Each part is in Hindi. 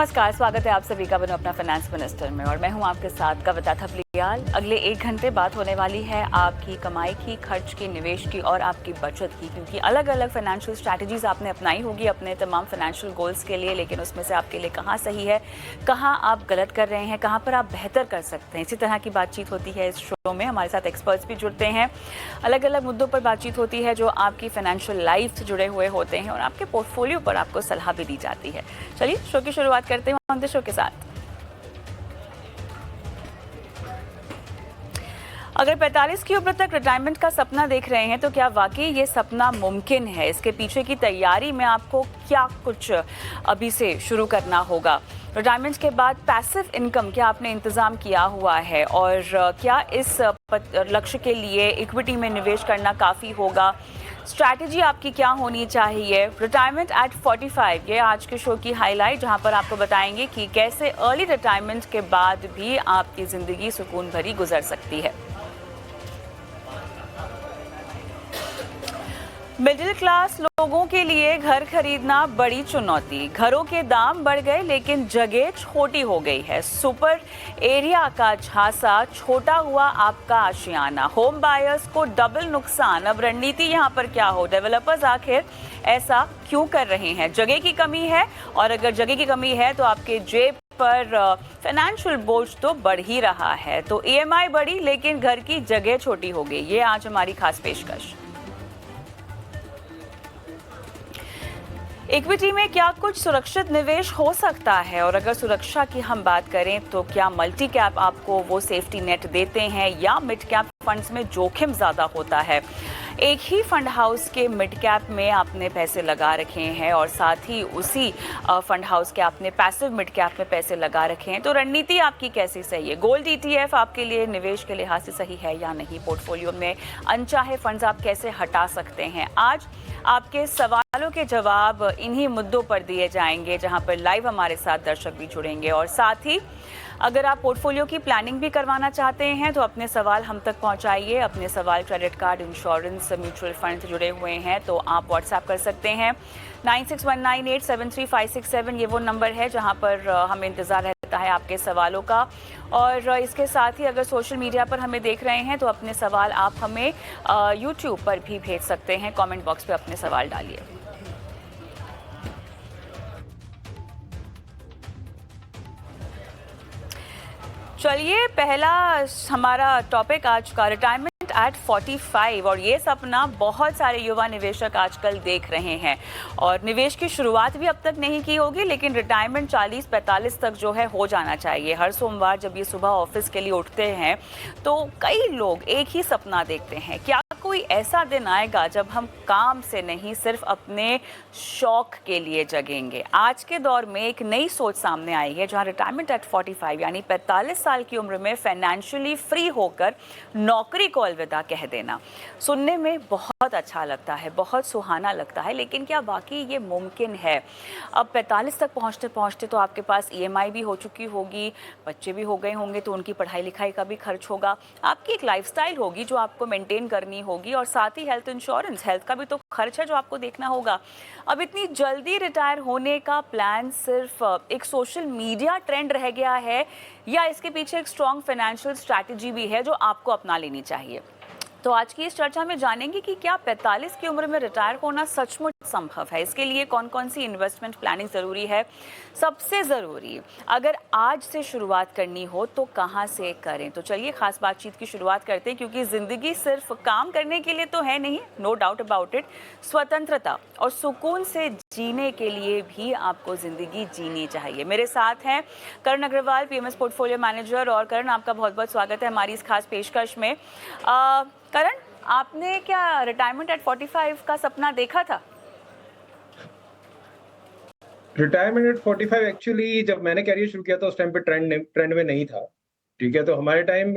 नमस्कार, स्वागत है आप सभी का बनो अपना फाइनेंस मिनिस्टर में और मैं हूं आपके साथ कविता थपलियाल। अगले 1 घंटे बात होने वाली है आपकी कमाई की, खर्च की, निवेश की और आपकी बचत की, क्योंकि अलग अलग फाइनेंशियल स्ट्रैटेजीज आपने अपनाई होगी अपने तमाम फाइनेंशियल गोल्स के लिए, लेकिन उसमें से आपके लिए कहाँ सही है, कहाँ आप गलत कर रहे हैं, कहाँ पर आप बेहतर कर सकते हैं। इसी तरह की बातचीत होती है इस शो में। हमारे साथ एक्सपर्ट्स भी जुड़ते हैं, अलग अलग मुद्दों पर बातचीत होती है जो आपकी फाइनेंशियल लाइफ से जुड़े हुए होते हैं और आपके पोर्टफोलियो पर आपको सलाह भी दी जाती है। चलिए शो की शुरुआत करते हैं ऑन द शो के साथ। अगर 45 की उम्र तक रिटायरमेंट का सपना देख रहे हैं तो क्या वाकई ये सपना मुमकिन है? इसके पीछे की तैयारी में आपको क्या कुछ अभी से शुरू करना होगा? रिटायरमेंट के बाद पैसिव इनकम क्या आपने इंतज़ाम किया हुआ है और क्या इस लक्ष्य के लिए इक्विटी में निवेश करना काफ़ी होगा? स्ट्रैटेजी आपकी क्या होनी चाहिए? रिटायरमेंट एट 45 ये आज के शो की हाईलाइट, जहां पर आपको बताएंगे कि कैसे अर्ली रिटायरमेंट के बाद भी आपकी ज़िंदगी सुकून भरी गुजर सकती है। मिडिल क्लास लोगों के लिए घर खरीदना बड़ी चुनौती। घरों के दाम बढ़ गए लेकिन जगह छोटी हो गई है। सुपर एरिया का झांसा, छोटा हुआ आपका आशियाना। होम बायर्स को डबल नुकसान। अब रणनीति यहाँ पर क्या हो? डेवलपर्स आखिर ऐसा क्यों कर रहे हैं? जगह की कमी है और अगर जगह की कमी है तो आपके जेब पर फाइनेंशियल बोझ तो बढ़ ही रहा है। तो ईएमआई बढ़ी लेकिन घर की जगह छोटी हो गई। ये आज हमारी खास पेशकश। इक्विटी में क्या कुछ सुरक्षित निवेश हो सकता है और अगर सुरक्षा की हम बात करें तो क्या मल्टी कैप आपको वो सेफ्टी नेट देते हैं या मिड कैप फंड्स में जोखिम ज़्यादा होता है? एक ही फंड हाउस के मिड कैप में आपने पैसे लगा रखे हैं और साथ ही उसी फंड हाउस के आपने पैसिव मिड कैप में पैसे लगा रखे हैं, तो रणनीति आपकी कैसी सही है? गोल्ड ईटीएफ आपके लिए निवेश के लिहाज से सही है या नहीं? पोर्टफोलियो में अनचाहे फंड्स आप कैसे हटा सकते हैं? आज आपके सवालों के जवाब इन्हीं मुद्दों पर दिए जाएंगे, जहां पर लाइव हमारे साथ दर्शक भी जुड़ेंगे और साथ ही अगर आप पोर्टफोलियो की प्लानिंग भी करवाना चाहते हैं तो अपने सवाल हम तक पहुंचाइए। अपने सवाल credit card, insurance, mutual fund से जुड़े हुए हैं तो आप व्हाट्सएप कर सकते हैं। 9619873567 ये वो नंबर है जहां पर हमें इंतज़ार रहता है आपके सवालों का। और इसके साथ ही अगर सोशल मीडिया पर हमें देख रहे हैं तो अपने सवाल आप हमें यूट्यूब पर भी भेज सकते हैं। कमेंट बॉक्स पे अपने सवाल डालिए। चलिए, पहला हमारा टॉपिक आज का रिटायरमेंट एट 45 और ये सपना बहुत सारे युवा निवेशक आजकल देख रहे हैं और निवेश की शुरुआत भी अब तक नहीं की होगी, लेकिन रिटायरमेंट 40-45 तक जो है हो जाना चाहिए। हर सोमवार जब ये सुबह ऑफिस के लिए उठते हैं तो कई लोग एक ही सपना देखते हैं, क्या कोई ऐसा दिन आएगा जब हम काम से नहीं सिर्फ अपने शौक के लिए जगेंगे। आज के दौर में एक नई सोच सामने आई है जहां रिटायरमेंट एट 45 यानी 45 साल की उम्र में फाइनेंशियली फ्री होकर नौकरी को अलविदा कह देना सुनने में बहुत अच्छा लगता है, बहुत सुहाना लगता है, लेकिन क्या वाकई ये मुमकिन है? अब 45 तक पहुंचते पहुंचते तो आपके पास ईएमआई भी हो चुकी होगी, बच्चे भी हो गए होंगे तो उनकी पढ़ाई लिखाई का भी खर्च होगा, आपकी एक लाइफस्टाइल होगी जो आपको मेंटेन करनी होगी और साथ ही हेल्थ इंश्योरेंस, हेल्थ का भी तो खर्च है जो आपको देखना होगा। अब इतनी जल्दी रिटायर होने का प्लान सिर्फ एक सोशल मीडिया ट्रेंड रह गया है या इसके पीछे एक स्ट्रॉन्ग फाइनेंशियल स्ट्रैटेजी भी है जो आपको अपना लेनी चाहिए? तो आज की इस चर्चा में जानेंगे कि क्या 45 की उम्र में रिटायर होना सचमुच संभव है? इसके लिए कौन कौन सी इन्वेस्टमेंट प्लानिंग ज़रूरी है? सबसे ज़रूरी, अगर आज से शुरुआत करनी हो तो कहाँ से करें? तो चलिए खास बातचीत की शुरुआत करते हैं, क्योंकि ज़िंदगी सिर्फ काम करने के लिए तो है नहीं, नो डाउट अबाउट इट। स्वतंत्रता और सुकून से जीने के लिए भी आपको ज़िंदगी जीनी चाहिए। मेरे साथ हैं करण अग्रवाल, पीएमएस पोर्टफोलियो मैनेजर। और करण, आपका बहुत बहुत स्वागत है हमारी इस खास पेशकश में। करण, आपने क्या रिटायरमेंट एट 45 का सपना देखा था? रिटायरमेंट एट 45 एक्चुअली जब मैंने करियर शुरू किया था उस टाइम पे ट्रेंड में नहीं था। ठीक है, तो हमारे टाइम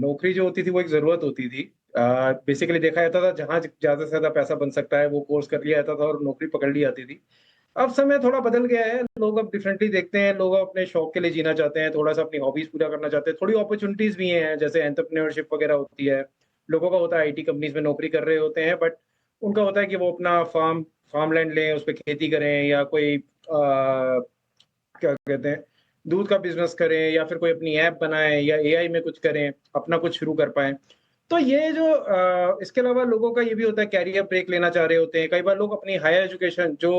नौकरी जो होती थी वो एक ज़रूरत होती थी। बेसिकली देखा जाता था जहाँ ज़्यादा से ज़्यादा पैसा बन सकता है वो कोर्स कर लिया जाता था और नौकरी पकड़ ली जाती थी। अब समय थोड़ा बदल गया है, लोग अब डिफरेंटली देखते हैं, लोग अपने शौक के लिए जीना चाहते हैं, थोड़ा-सा अपनी हॉबीज़ पूरा करना चाहते हैं, थोड़ी अपॉर्च्युनिटीज़ भी हैं, जैसे एंटरप्रेन्योरशिप वगैरह होती है। लोगों का होता है आईटी कंपनीज़ में नौकरी कर रहे होते हैं, बट उनका होता है कि वो अपना फार्म फार्मलैंड लें, उसपे खेती करें या कोई क्या कहते हैं, दूध का बिजनेस करें या फिर कोई अपनी ऐप बनाएं या एआई में कुछ करें, अपना कुछ शुरू कर पाएं। तो ये जो इसके अलावा लोगों का ये भी होता है, कैरियर ब्रेक लेना चाह रहे होते हैं। कई बार लोग अपनी हायर एजुकेशन जो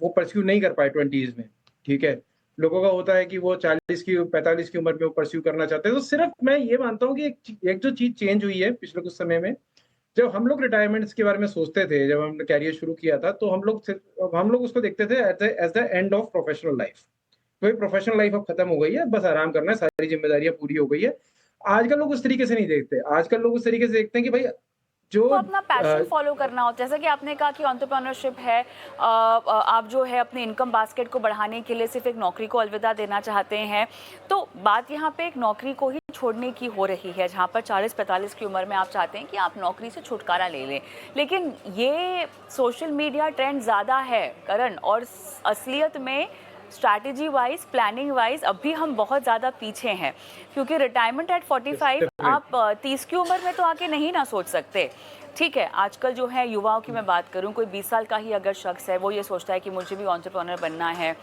वो परस्यू नहीं कर पाए 20s में, ठीक है? लोगों का होता है कि वो 40 की 45 की उम्र में वो परस्यू करना चाहते हैं। तो सिर्फ मैं ये मानता हूँ कि एक जो चीज़ चेंज हुई है पिछले कुछ समय में, जब हम लोग रिटायरमेंट्स के बारे में सोचते थे, जब हमने करियर शुरू किया था, तो हम लोग उसको देखते थे as the end of professional life. कोई प्रोफेशनल लाइफ अब खत्म हो गई है, बस आराम करना है, सारी ज़िम्मेदारियाँ पूरी हो गई है। आजकल लोग उस तरीके से नहीं देखते। आजकल लोग उस तरीके से देखते हैं कि भाई जो को अपना पैशन फॉलो करना होता है। जैसा कि आपने कहा कि एंटरप्रेन्योरशिप है, आप जो है अपने इनकम बास्केट को बढ़ाने के लिए सिर्फ एक नौकरी को अलविदा देना चाहते हैं। तो बात यहाँ पे एक नौकरी को ही छोड़ने की हो रही है, जहाँ पर 40-45 की उम्र में आप चाहते हैं कि आप नौकरी से छुटकारा ले लें। लेकिन ये सोशल मीडिया ट्रेंड ज़्यादा है करण, और असलियत में स्ट्रैटेजी वाइज, प्लानिंग वाइज अभी हम बहुत ज़्यादा पीछे हैं, क्योंकि रिटायरमेंट एट 45 आप 30 की उम्र में तो आके नहीं ना सोच सकते। ठीक है, आजकल जो है युवाओं की मैं बात करूं, कोई 20 साल का ही अगर शख्स है, वो ये सोचता है कि मुझे भी एंटरप्रेन्योर बनना है,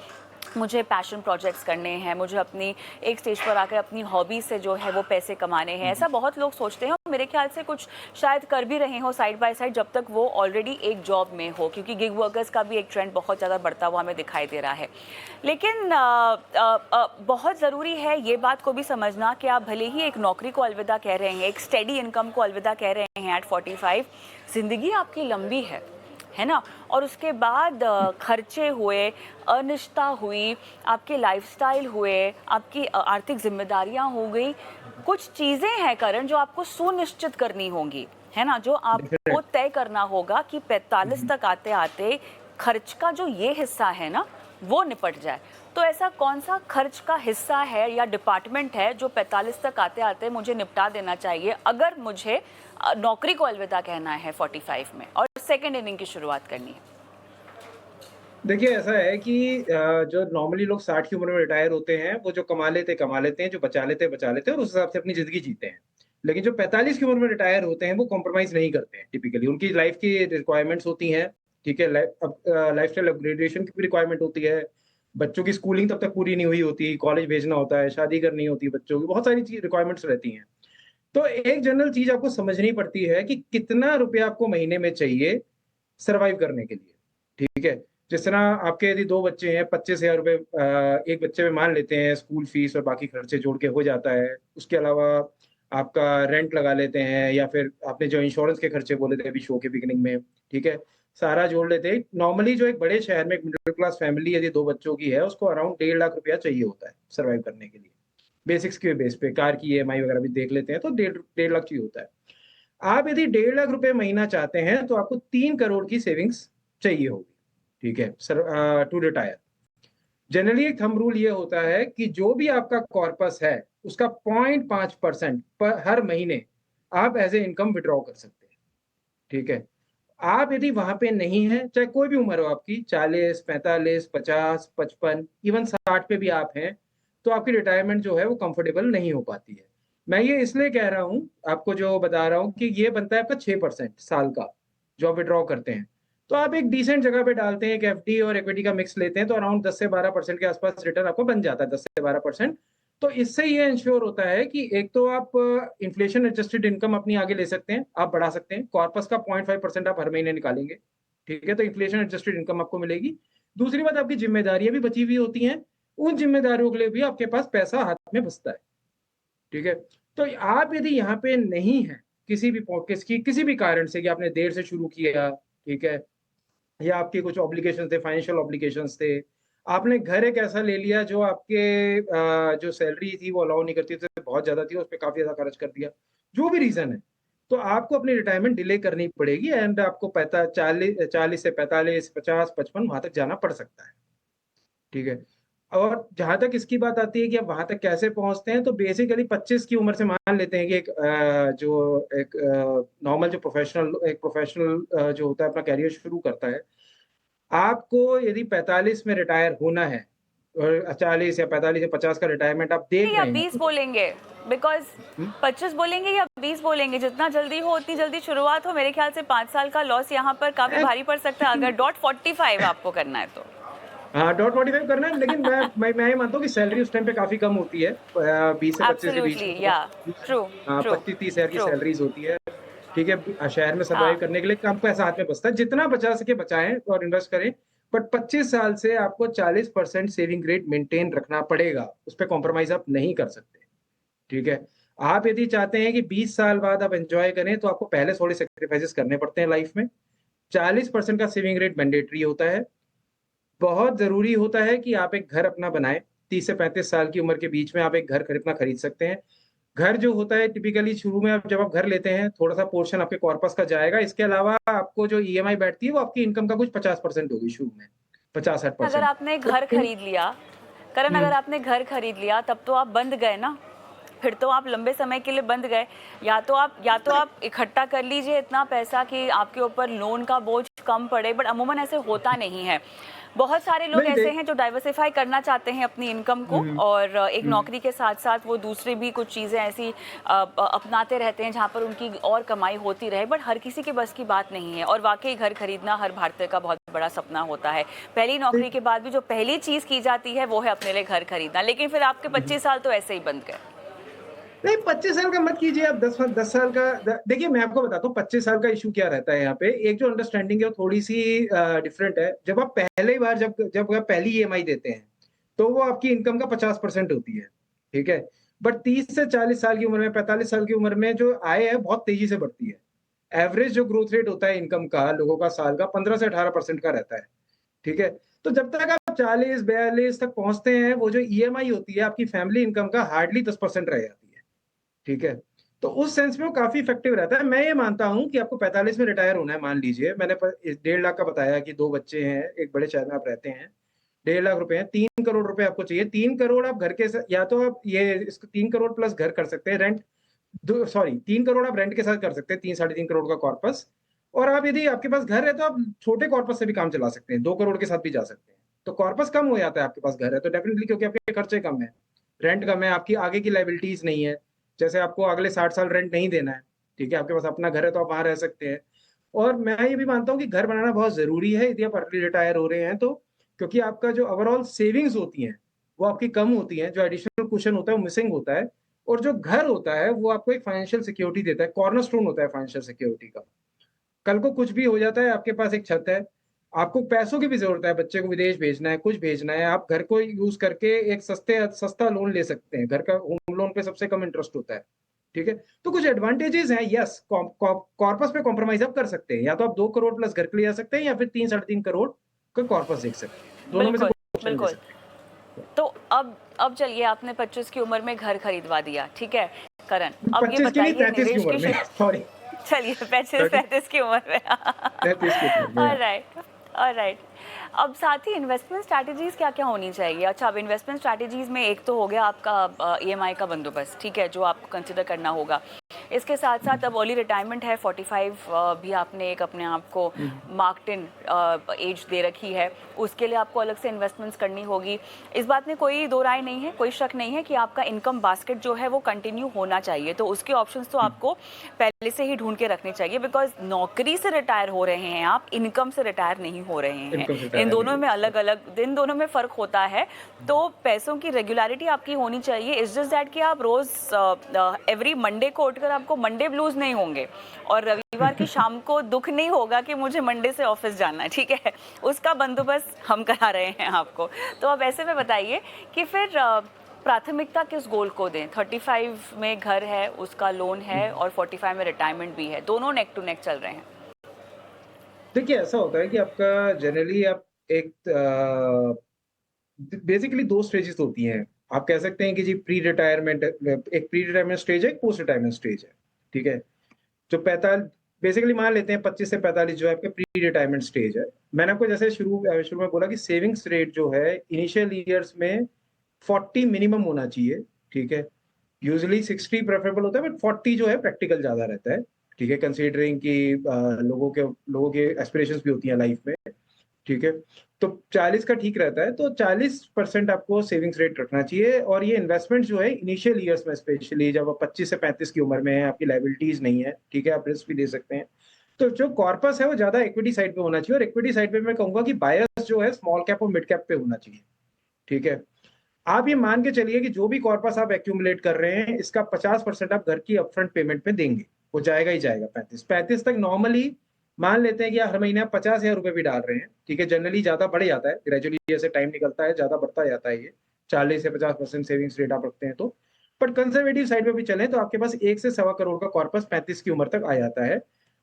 मुझे पैशन प्रोजेक्ट्स करने हैं, मुझे अपनी एक स्टेज पर आकर अपनी हॉबी से जो है वो पैसे कमाने हैं। ऐसा बहुत लोग सोचते हैं, और मेरे ख्याल से कुछ शायद कर भी रहे हो साइड बाय साइड, जब तक वो ऑलरेडी एक जॉब में हो, क्योंकि गिग वर्कर्स का भी एक ट्रेंड बहुत ज़्यादा बढ़ता हुआ हमें दिखाई दे रहा है। लेकिन बहुत ज़रूरी है ये बात को भी समझना कि आप भले ही एक नौकरी को अलविदा कह रहे हैं, एक स्टेडी इनकम को अलविदा कह रहे हैं एट 45, ज़िंदगी आपकी लंबी है ना। और उसके बाद खर्चे हुए, अनिश्चितता हुई, आपके लाइफस्टाइल हुए, आपकी आर्थिक जिम्मेदारियां हो गई, कुछ चीज़ें हैं करण जो आपको सुनिश्चित करनी होंगी, है ना, जो आपको तय करना होगा कि 45 तक आते आते खर्च का जो ये हिस्सा है ना वो निपट जाए। तो ऐसा कौन सा खर्च का हिस्सा है या डिपार्टमेंट है जो 45 तक आते आते मुझे निपटा देना चाहिए, अगर मुझे नौकरी को अलविदा कहना है 45 में और सेकेंड इनिंग की शुरुआत करनी है? देखिए, ऐसा है कि जो नॉर्मली लोग 60 की उम्र में रिटायर होते हैं, वो जो कमा लेते हैं, जो बचा लेते हैं और उस हिसाब से अपनी ज़िंदगी जीते हैं। लेकिन जो 45 की उम्र में रिटायर होते हैं, वो कॉम्प्रोमाइज़ नहीं करते हैं टिपिकली। उनकी लाइफ़ की रिक्वायरमेंट्स होती हैं, ठीक है? लाइफ़स्टाइल अपग्रेडेशन की भी रिक्वायरमेंट होती है। बच्चों की स्कूलिंग तब तक पूरी नहीं हुई होती, कॉलेज भेजना होता है, शादी करनी होती है बच्चों की, बहुत सारी रिक्वायरमेंट्स रहती हैं। तो एक जनरल चीज़ आपको समझनी पड़ती है कि कितना रुपया आपको महीने में चाहिए सर्वाइव करने के लिए, ठीक है? जिस तरह आपके यदि 2 बच्चे हैं, 25,000 रुपए एक बच्चे में मान लेते हैं, स्कूल फीस और बाकी खर्चे जोड़ के हो जाता है। उसके अलावा आपका रेंट लगा लेते हैं, या फिर आपने जो इंश्योरेंस के खर्चे बोले थे अभी शो के बिगिनिंग में, ठीक है? सारा जोड़ लेते हैं। नॉर्मली जो एक बड़े शहर में एक मिडल क्लास फैमिली यदि 2 बच्चों की है, उसको अराउंड 1.5 लाख रुपया चाहिए होता है सर्वाइव करने के लिए। बेसिक्स के बेस पे कार की ईएमआई वगैरह भी देख लेते हैं, तो डेढ़ लाख चाहिए होता है। आप यदि 1.5 लाख रुपए महीना चाहते हैं, तो आपको 3 करोड़ की सेविंग्स चाहिए होगी, ठीक है? To retire. जनरली एक थंब रूल ये होता है कि जो भी आपका कॉर्पस है, उसका 0.5% पर हर महीने आप एज़ ए इनकम विथड्रॉ कर सकते हैं, ठीक है? आप यदि वहाँ पे नहीं हैं, चाहे कोई भी उम्र हो आपकी, 40, 45, 50, 55, इवन 60 पे भी आप हैं, तो आपकी रिटायरमेंट जो है वो कंफर्टेबल नहीं हो पाती है। मैं ये इसलिए कह रहा हूँ, आपको जो बता रहा हूँ कि ये बनता है आपका 6% साल का, जो आप विथड्रॉ करते हैं। तो आप एक डिसेंट जगह पे डालते हैं, एक एफडी और इक्विटी का मिक्स लेते हैं, तो अराउंड 10 से 12% के आसपास रिटर्न आपको बन जाता है, 10 से 12%। तो इससे ये इंश्योर होता है कि एक तो आप इन्फ्लेशन एडजस्टेड इनकम अपनी आगे ले सकते हैं, आप बढ़ा सकते हैं। कॉर्पस का 0.5% आप हर महीने निकालेंगे, ठीक है? तो इन्फ्लेशन एडजस्टेड इनकम आपको मिलेगी। दूसरी बात, आपकी ज़िम्मेदारियाँ भी बची हुई होती हैं, उन ज़िम्मेदारियों के लिए भी आपके पास पैसा हाथ में बचता है, ठीक है? तो आप यदि यहाँ पे नहीं हैं, किसी भी कारण से कि आपने देर से शुरू किया, ठीक है? या आपके कुछ ऑब्लिगेशंस थे, फाइनेंशियल ऑब्लिगेशंस थे। आपने घर एक ऐसा ले लिया जो आपके जो सैलरी थी वो अलाउ नहीं करती थी, बहुत ज़्यादा थी, उस पे काफ़ी ज़्यादा खर्च कर दिया। जो भी रीज़न है, तो आपको अपनी रिटायरमेंट डिले करनी पड़ेगी एंड आपको 40 से 45, 50, 55 वहाँ तक जाना पड़ सकता है, ठीक है? और जहाँ तक इसकी बात आती है कि आप वहाँ तक कैसे पहुँचते हैं, तो बेसिकली 25 की उम्र से मान लेते हैं कि एक नॉर्मल जो प्रोफ़ेशनल जो होता है अपना करियर शुरू करता है। आपको यदि 45 में रिटायर होना है और 40 या 45 या 50 का रिटायरमेंट आप देख या रहे हैं 20 बोलेंगे, बिकॉज 25 बोलेंगे या 20 बोलेंगे, जितना जल्दी हो उतनी जल्दी शुरुआत हो। मेरे ख्याल से 5 साल का लॉस यहाँ पर काफी भारी पड़ सकता है अगर .45 आपको करना है तो। हाँ, .45 करना है, लेकिन मैं ये मानता हूँ कि सैलरी उस टाइम पे काफ़ी कम होती है। 20 से 25 के बीच एब्सोल्युटली, में या बहुत ट्रू, ट्रू, 25-30 हज़ार की ट्रू। सैलरीज़ होती है। ठीक है, शहर में सर्वाइव हाँ, करने के लिए कम पैसा हाथ में बचता है। जितना बचा सके बचाएँ और इन्वेस्ट करें, बट 25 साल से आपको 40% सेविंग रेट मेंटेन रखना पड़ेगा। उस पे कॉम्प्रोमाइज़ आप नहीं कर सकते। ठीक है? आप यदि चाहते हैं कि 20 साल बाद आप एन्जॉय करें, तो आपको पहले थोड़े सैक्रिफाइसेस करने पड़ते हैं लाइफ में। 40% का सेविंग रेट मैंडेटरी होता है। बहुत ज़रूरी होता है कि आप एक घर अपना बनाएँ। 30 से 35 साल की उम्र के बीच में आप एक घर खरीदना खरीद सकते हैं। घर जो होता है टिपिकली शुरू में आप जब आप घर लेते हैं, थोड़ा-सा पोर्शन आपके कॉर्पस का जाएगा। इसके अलावा आपको जो ईएमआई बैठती है, वो आपकी इनकम का कुछ 50% होगी शुरू में, अगर 50-60%। आपने बट घर इन खरीद लिया, करण, हुँ, अगर आपने घर खरीद लिया तब तो आप बंद गए ना। फिर तो आप लंबे समय के लिए बंद गए। या तो आप इकट्ठा कर लीजिए इतना पैसा कि आपके ऊपर लोन का बोझ कम पड़े, बट अमूमन ऐसे होता नहीं है। बहुत सारे लोग नहीं दे ऐसे हैं जो डाइवर्सिफाई करना चाहते हैं अपनी इनकम को, हुँ, और एक हुँ। नौकरी के साथ साथ वो दूसरी भी कुछ चीज़ें ऐसी अपनाते रहते हैं जहाँ पर उनकी और कमाई होती रहे, बट हर किसी के बस की बात नहीं है। और वाकई घर खरीदना हर भारतीय का बहुत बड़ा सपना होता है। पहली नौकरी के बाद भी जो पहली चीज़ की जाती है वो है अपने लिए घर खरीदना, लेकिन फिर आपके हुँ, हुँ। 25 साल तो ऐसे ही बंद गए। नहीं, 25 साल का मत कीजिए आप, 10 साल का देखिए, मैं आपको बताता हूँ 25 साल का इश्यू क्या रहता है यहाँ पे। एक जो अंडरस्टैंडिंग है वो थोड़ी-सी डिफरेंट है। जब आप पहली बार जब जब आप पहली ईएमआई देते हैं, तो वो आपकी इनकम का 50% होती है, ठीक है? बट 30 से 40 साल की उम्र में, 45 साल की उम्र में जो आय है बहुत तेज़ी से बढ़ती है। एवरेज जो ग्रोथ रेट होता है इनकम का लोगों का साल का 15 से 18% का रहता है, ठीक है? तो जब तक आप 40-42 तक पहुँचते हैं, वो जो ईएमआई होती है आपकी फैमिली इनकम का हार्डली 10% रह जाती है। ठीक है? तो उस सेंस में वो काफ़ी इफ़ेक्टिव रहता है। मैं ये मानता हूँ कि आपको 45 में रिटायर होना है, मान लीजिए मैंने 1.5 लाख का बताया कि 2 बच्चे हैं, एक बड़े शहर में आप रहते हैं, 1.5 लाख रुपए हैं, 3 करोड़ रुपए आपको चाहिए। 3 करोड़ आप घर के स या तो आप ये इसको 3 करोड़ प्लस घर कर सकते हैं, रेंट दो सॉरी 3 करोड़ आप रेंट के साथ कर सकते हैं, 3 साढ़े 3 करोड़ का कॉर्पस। और आप यदि आपके पास घर है तो आप छोटे कॉर्पस से भी काम चला सकते हैं, 2 करोड़ के साथ भी जा सकते हैं। तो कॉर्पस कम हो जाता है, आपके पास घर है तो डेफिनिटली, क्योंकि आपके खर्चे कम हैं, रेंट कम है, आपकी आगे की लायबिलिटीज़ नहीं है। जैसे आपको अगले 60 साल रेंट नहीं देना है, ठीक है? आपके पास अपना घर है तो आप वहाँ रह सकते हैं। और मैं ये भी मानता हूँ कि घर बनाना बहुत ज़रूरी है यदि आप अर्ली रिटायर हो रहे हैं तो, क्योंकि आपका जो ओवरऑल सेविंग्स होती हैं, वो आपकी कम होती हैं, जो एडिशनल कुशन होता है वो मिसिंग होता है। और जो घर होता है वो आपको एक फाइनेंशियल सिक्योरिटी देता है, कॉर्नरस्टोन होता है फाइनेंशियल सिक्योरिटी का। कल को कुछ भी हो जाता है, आपके पास एक छत है, आपको पैसों की भी ज़रूरत है, बच्चे को विदेश भेजना है, कुछ भेजना है, आप घर को यूज़ करके एक सस्ता लोन ले सकते हैं। घर का होम लोन पे सबसे कम इंटरेस्ट होता है, ठीक है? तो कुछ एडवांटेजेस हैं, यस, कॉर्पस पे कॉम्प्रोमाइज़ आप कर सकते हैं। या तो आप 2 करोड़ प्लस घर के लिए जा सकते हैं या फिर 3 साढ़े 3 करोड़ का कॉर्पस देख सकते हैं। दोनों में से बिल्कुल, कोई ऑप्शन ले बिल्कुल। सकते हैं। तो अब चलिए, आपने 25 की उम्र में घर खरीदवा दिया, ठीक है करण? अब ये 25 की नहीं, बताइए 33 की निवेश उम्र की में, सॉरी, चलिए 35 30 35 की उम्र में। 33 की उम्र में। Alright, alright. अब साथ ही इन्वेस्टमेंट स्ट्रैटेजीज क्या क्या होनी चाहिए? अच्छा, अब इन्वेस्टमेंट स्ट्रैटेजीज में एक तो हो गया आपका ईएमआई का बंदोबस्त, ठीक है, जो आपको कंसिडर करना होगा। इसके साथ साथ अब अर्ली रिटायरमेंट है, 45 भी आपने एक अपने आप को हुँ, मार्क्ड इन एज दे रखी है। उसके लिए आपको अलग से इन्वेस्टमेंट्स करनी होगी। इस बात में कोई दो राय नहीं है, कोई शक नहीं है कि आपका इनकम बास्केट जो है वो कंटिन्यू होना चाहिए। तो उसके ऑप्शंस तो हुँ, आपको पहले से ही ढूंढ के रखने चाहिए, बिकॉज नौकरी से रिटायर हो रहे हैं आप, इनकम से रिटायर नहीं हो रहे हैं। इनकम से इन रिटायर नहीं दोनों में होगा। अलग अलग, इन दोनों में फ़र्क होता है। तो पैसों की रेगुलरिटी आपकी होनी चाहिए। इट्स जस्ट दैट कि आप रोज़ एवरी मंडे को उठकर आपको मंडे ब्लूज नहीं होंगे, और रविवार की शाम को दुख नहीं होगा कि मुझे मंडे से ऑफिस जाना है, ठीक है? उसका बंदोबस्त हम करा रहे हैं आपको। तो अब ऐसे में बताइए कि फिर प्राथमिकता किस गोल को दें? 35 में घर है, उसका लोन है, और 45 में रिटायरमेंट भी है, दोनों नेक टू नेक चल रहे हैं। देखिए, ऐसा होता है कि आपका जनरली आप एक बेसिकली 2 स्टेजेस होती हैं। आप कह सकते हैं कि जी प्री रिटायरमेंट, एक प्री रिटायरमेंट स्टेज है, एक पोस्ट रिटायरमेंट स्टेज है, ठीक है? जो 45 बेसिकली मान लेते हैं 25 से 45 जो है आपके प्री रिटायरमेंट स्टेज है। मैंने आपको जैसे शुरू में बोला कि सेविंग्स रेट जो है इनिशियल ईयर्स में 40 मिनिमम होना चाहिए, ठीक है? यूजुअली 60 प्रेफरेबल होता है, बट 40 जो है प्रैक्टिकल ज़्यादा रहता है, ठीक है? कंसीडरिंग कि लोगों के एस्पिरेशंस भी होती हैं लाइफ में, ठीक है? तो 40 का ठीक रहता है, तो 40% आपको सेविंग्स रेट रखना चाहिए। और ये इन्वेस्टमेंट जो है इनिशियल ईयर्स में, स्पेशली जब आप 25 से 35 की उम्र में हैं, आपकी लायबिलिटीज़ नहीं है, ठीक है? आप रिस्क भी ले सकते हैं। तो जो कॉर्पस है वो ज्यादा इक्विटी साइड पे होना चाहिए, और इक्विटी साइड पे मैं कहूंगा कि बायस जो है स्मॉल कैप और मिड कैप पे होना चाहिए। ठीक है, आप ये मान के चलिए कि जो भी कॉर्पस आप एक्यूमुलेट कर रहे हैं इसका 50% आप घर की अपफ्रंट पेमेंट पे देंगे, वो जाएगा ही जाएगा 35 तक नॉर्मली। मान लेते हैं कि हर महीने आप 50,000 रुपए भी डाल रहे हैं, ठीक है, जनरली ज्यादा बढ़ जाता है, ग्रेजुअली जैसे टाइम निकलता है ज्यादा बढ़ता जाता है ये, 40 से 50% सेविंग्स रेट आप रखते हैं तो। बट कंजर्वेटिव साइड पे भी चलें तो आपके पास 1 से 1.25 करोड़ का कॉर्पस 35 की उम्र तक आ जाता है,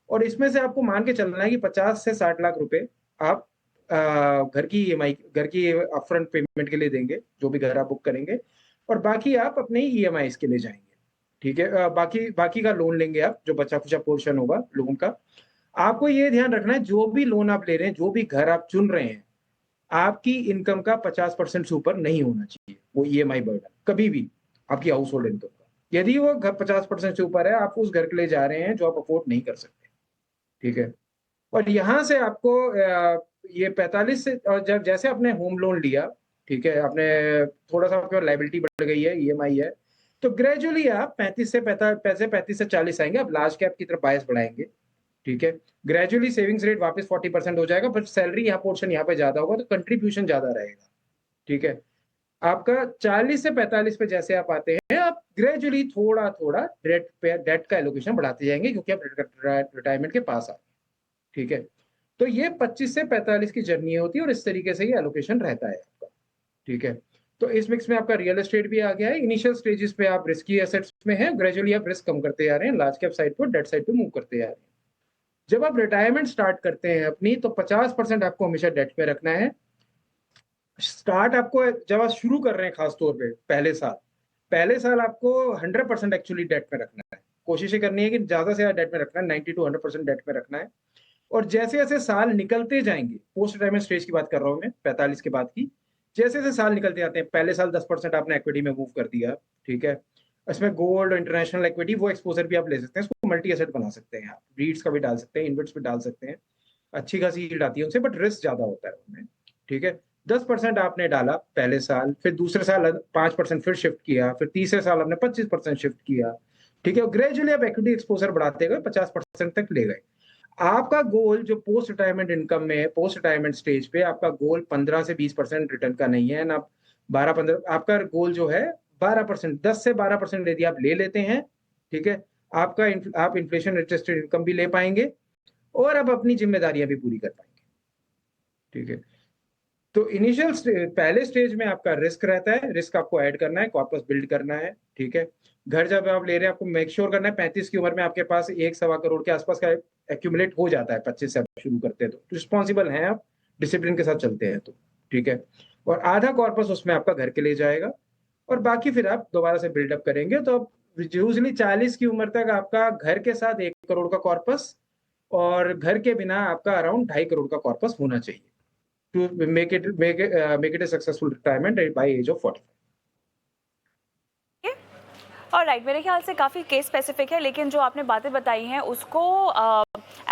और इसमें से आपको मान के चलना है कि 50 से 60 लाख रुपए आप घर की ईएमआई, घर की अपफ्रंट पेमेंट के लिए देंगे, जो भी घर आप बुक करेंगे, और बाकी आप अपने ईएमआई के लिए जाएंगे। ठीक है, बाकी बाकी का लोन लेंगे आप, जो बचा खुचा पोर्शन होगा लोन का। आपको ये ध्यान रखना है जो भी लोन आप ले रहे हैं, जो भी घर आप चुन रहे हैं, आपकी इनकम का 50% से ऊपर नहीं होना चाहिए वो ईएमआई बर्डन, कभी भी आपकी हाउस होल्ड इनकम का। यदि वो घर 50% से ऊपर है, आप उस घर के लिए जा रहे हैं जो आप अफोर्ड नहीं कर सकते। ठीक है, और यहाँ से आपको ये 45 से, और जब जैसे आपने होम लोन लिया, ठीक है, आपने थोड़ा सा आपके लाइबिलिटी बढ़ गई है, ईएमआई है, तो ग्रेजुअली आप 35 से 40 आएंगे, आप लार्ज कैप की तरफ बायस बढ़ाएंगे। ठीक है, ग्रेजुअली सेविंग्स रेट वापस 40% हो जाएगा, बट सैलरी यहाँ पोर्शन यहाँ पे ज्यादा होगा तो कंट्रीब्यूशन ज्यादा रहेगा। ठीक है, आपका 40 से 45 पे जैसे आप आते हैं, आप ग्रेजुअली थोड़ा थोड़ा डेट का एलोकेशन बढ़ाते जाएंगे, क्योंकि आप रिटायरमेंट के पास आ। ठीक है, तो ये 25 से 45 की जर्नी होती है, और इस तरीके से ये एलोकेशन रहता है आपका। ठीक है, तो इस मिक्स में आपका रियल एस्टेट भी आ गया है। इनिशियल स्टेजेस पे आप रिस्की एसेट्स में हैं, ग्रेजुअली आप रिस्क कम करते जा रहे हैं, लार्ज कैप साइड पर डेट साइड पे मूव करते जा रहे हैं। जब आप रिटायरमेंट स्टार्ट करते हैं अपनी, तो 50% आपको हमेशा डेट पे रखना है। स्टार्ट आपको जब आप शुरू कर रहे हैं, खासतौर पे पहले साल आपको 100% एक्चुअली डेट में रखना है। कोशिश करनी है कि ज्यादा से ज्यादा डेट में रखना है, 90 to 100% डेट में रखना है। और जैसे जैसे साल निकलते जाएंगे, पोस्ट रिटायरमेंट स्टेज की बात कर रहा हूं मैं, 45 के बाद की, जैसे जैसे साल निकलते जाते हैं, पहले साल 10% आपने इक्विटी में मूव कर दिया। ठीक है, इसमें गोल्ड, इंटरनेशनल इक्विटी, वो एक्सपोजर भी आप ले सकते हैं, इसको मल्टी एसेट बना सकते हैं, आप रीट्स का भी डाल सकते हैं, इन्वेट्स भी डाल सकते हैं, अच्छी खासी यील्ड आती है उनसे, बट रिस्क ज्यादा होता है उनमें। ठीक है, 10% आपने डाला पहले साल, फिर दूसरे साल 5% फिर शिफ्ट किया, फिर तीसरे साल आपने 25% शिफ्ट किया। ठीक है, ग्रेजुअली आप इक्विटी एक्सपोजर बढ़ाते गए, 50% तक ले गए। आपका गोल जो पोस्ट रिटायरमेंट इनकम में है, पोस्ट रिटायरमेंट स्टेज पे आपका गोल 15 से 20% रिटर्न का नहीं है ना, 12-15, आपका गोल जो है 12%, 10 से 12% यदि आप ले लेते हैं, ठीक है, आप इन्फ्लेशन एडजस्टेड इनकम भी ले पाएंगे, और आप अपनी जिम्मेदारियां भी पूरी कर पाएंगे। ठीक है, तो पहले स्टेज में आपका रिस्क रहता है, रिस्क आपको ऐड करना है, कॉर्पस बिल्ड करना है। ठीक है, घर जब आप ले रहे हैं, आपको मेक श्योर करना है 35 की उम्र में आपके पास 1-1.25 करोड़ के आसपास का एक्यूमुलेट हो जाता है, 25 से आप शुरू करते हैं तो रिस्पॉन्सिबल हैं आप, डिसिप्लिन के साथ चलते हैं तो। ठीक है, और आधा कॉर्पस उसमें आपका घर के लिए जाएगा, और बाकी फिर आप दोबारा से बिल्डअप करेंगे, तो आप यूजली 40 की उम्र तक आपका घर के साथ 1 करोड़ का कॉर्पस, और घर के बिना आपका अराउंड 2.5 करोड़ का कॉर्पस होना चाहिए, to make it a successful retirement by age of 45. और राइट, मेरे ख्याल से काफ़ी केस स्पेसिफिक है, लेकिन जो आपने बातें बताई हैं उसको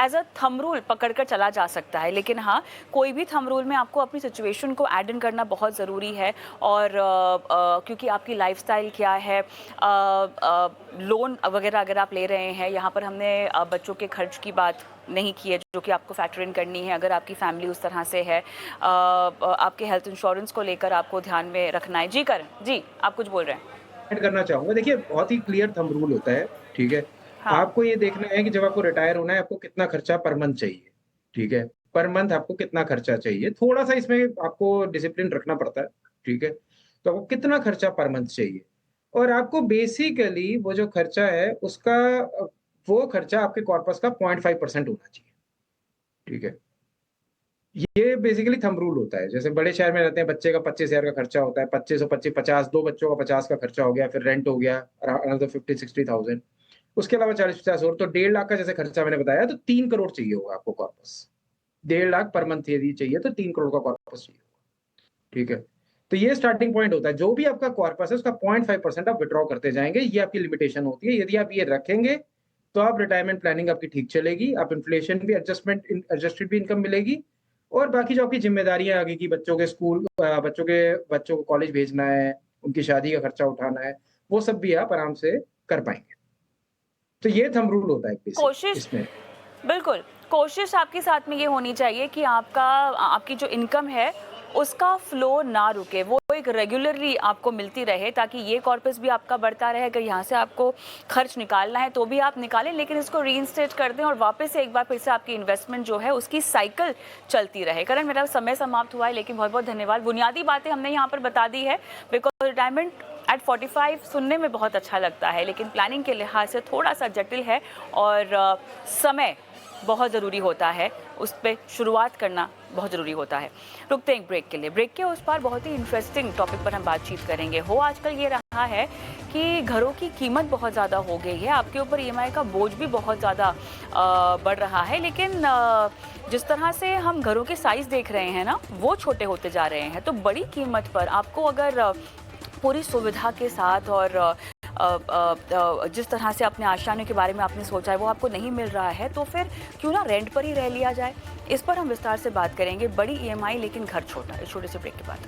एज अ थंब रूल पकड़ कर चला जा सकता है, लेकिन हाँ, कोई भी थंब रूल में आपको अपनी सिचुएशन को ऐड इन करना बहुत ज़रूरी है। और क्योंकि आपकी लाइफस्टाइल क्या है, लोन वगैरह अगर आप ले रहे हैं, यहाँ पर हमने बच्चों के खर्च की बात नहीं की है जो कि आपको फैक्टर इन करनी है, अगर आपकी फैमिली उस तरह से है, आपके हेल्थ इंश्योरेंस को लेकर आपको ध्यान में रखना है। जी करण जी, आप कुछ बोल रहे हैं? ऐड करना चाहूंगा, देखिए बहुत ही क्लियर थंब रूल होता है। ठीक है, हाँ। आपको ये देखना है कि जब आपको रिटायर होना है, आपको कितना खर्चा पर मंथ चाहिए। ठीक है, पर मंथ आपको कितना खर्चा चाहिए, थोड़ा सा इसमें आपको डिसिप्लिन रखना पड़ता है। ठीक है, तो आपको कितना खर्चा पर मंथ चाहिए, और आपको बेसिकली वो जो खर्चा है उसका, वो खर्चा आपके कॉर्पस का 0.5% होना चाहिए। ठीक है, ये बेसिकली थंब रूल होता है। जैसे बड़े शहर में रहते हैं, बच्चे का 25,000 का खर्चा होता है, 25 और 25 50, 2 बच्चों का 50 का खर्चा हो गया, फिर रेंट हो गया अनदर 50-60,000, उसके अलावा 40-50 और, तो 1.5 लाख का जैसे खर्चा मैंने बताया, तो 3 करोड़ चाहिए होगा आपको कॉर्पस। 1.5 लाख पर मंथ यदि चाहिए तो 3 करोड़ का कॉर्पस चाहिए होगा। ठीक है, तो ये स्टार्टिंग पॉइंट होता है। जो भी आपका कॉर्पस है उसका 0.5% आप विड्रॉ करते जाएंगे, ये आपकी लिमिटेशन होती है। यदि आप ये रखेंगे तो आप रिटायरमेंट प्लानिंग आपकी ठीक चलेगी, आप इन्फ्लेशन भी एडजस्टेड भी इनकम मिलेगी, और बाकी जो आपकी जिम्मेदारियां आगे की, बच्चों के स्कूल, बच्चों को कॉलेज भेजना है, उनकी शादी का खर्चा उठाना है, वो सब भी आप आराम से कर पाएंगे। तो ये थंब रूल होता है बेसिक कोशिश इसमें। बिल्कुल, कोशिश आपके साथ में ये होनी चाहिए कि आपकी जो इनकम है, उसका फ्लो ना रुके, वो एक रेगुलरली आपको मिलती रहे, ताकि ये कॉर्पस भी आपका बढ़ता रहे। अगर यहाँ से आपको खर्च निकालना है तो भी आप निकालें, लेकिन इसको रीइंस्टेट कर दें और वापस से एक बार फिर से आपकी इन्वेस्टमेंट जो है उसकी साइकिल चलती रहे। करण, मेरा समय समाप्त हुआ है, लेकिन बहुत बहुत धन्यवाद। बुनियादी बातें हमने यहाँ पर बता दी है, बिकॉज रिटायरमेंट एट 45 सुनने में बहुत अच्छा लगता है, लेकिन प्लानिंग के लिहाज से थोड़ा सा जटिल है और समय बहुत ज़रूरी होता है, उस पर शुरुआत करना बहुत ज़रूरी होता है। रुकते हैं एक ब्रेक के लिए। ब्रेक के उस पार बहुत ही इंटरेस्टिंग टॉपिक पर हम बातचीत करेंगे। हो आजकल ये रहा है कि घरों की कीमत बहुत ज़्यादा हो गई है, आपके ऊपर ईएमआई का बोझ भी बहुत ज़्यादा बढ़ रहा है, लेकिन जिस तरह से हम घरों के साइज़ देख रहे हैं ना, वो छोटे होते जा रहे हैं। तो बड़ी कीमत पर आपको अगर पूरी सुविधा के साथ और जिस तरह से अपने आशियाने के बारे में आपने सोचा है वो आपको नहीं मिल रहा है, तो फिर क्यों ना रेंट पर ही रह लिया जाए। इस पर हम विस्तार से बात करेंगे। बड़ी ईएमआई लेकिन घर छोटा, इस छोटे से ब्रेक के बाद।